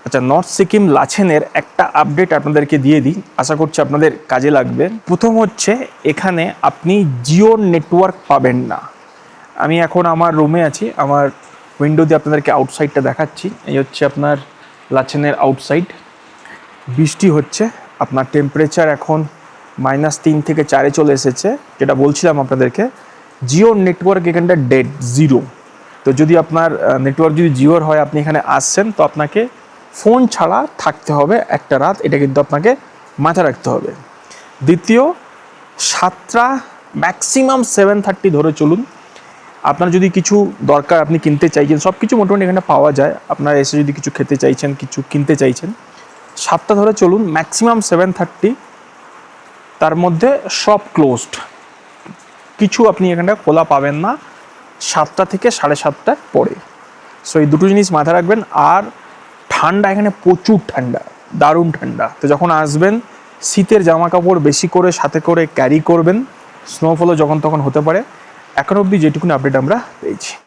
আচ্ছা, নর্থ সিকিম লাচেনের একটা আপডেট আপনাদেরকে দিয়ে দিই, আশা করছি আপনাদের কাজে লাগবে। প্রথম হচ্ছে, এখানে আপনি জিও নেটওয়ার্ক পাবেন না। আমি এখন আমার রুমে আছি, আমার উইন্ডো দিয়ে আপনাদেরকে আউটসাইডটা দেখাচ্ছি। এই হচ্ছে আপনার লাচেনের আউটসাইড। বৃষ্টি হচ্ছে, আপনার টেম্পারেচার এখন -3 থেকে 4-এ চলে এসেছে। যেটা বলছিলাম আপনাদেরকে, জিও নেটওয়ার্ক এখানটা ডেড, জিরো। তো যদি আপনার নেটওয়ার্ক যদি জিওর হয়, আপনি এখানে আসছেন, তো আপনাকে ফোন ছাড়া থাকতে হবে একটা রাত, এটা কিন্তু আপনাকে মাথায় রাখতে হবে। দ্বিতীয়, 7টা ম্যাক্সিমাম 7:30 ধরে চলুন। আপনার যদি কিছু দরকার, আপনি কিনতে চাইছেন, সব কিছু মোটামুটি এখানে পাওয়া যায়। আপনারা এসে যদি কিছু খেতে চাইছেন, কিছু কিনতে চাইছেন, 7টা ধরে চলুন, ম্যাক্সিমাম 7:30। তার মধ্যে সব ক্লোজড, কিছু আপনি এখানটা খোলা পাবেন না 7টা থেকে 7:30টার পরে। সো এই দুটো জিনিস মাথায় রাখবেন। আর ঠান্ডা, এখানে প্রচুর ঠান্ডা, দারুণ ঠান্ডা। তো যখন আসবেন, শীতের জামা কাপড় বেশি করে সাথে করে ক্যারি করবেন, স্নোফলও যখন তখন হতে পারে। এখন অবধি যেটুকুনি আপডেট আমরা পেয়েছি।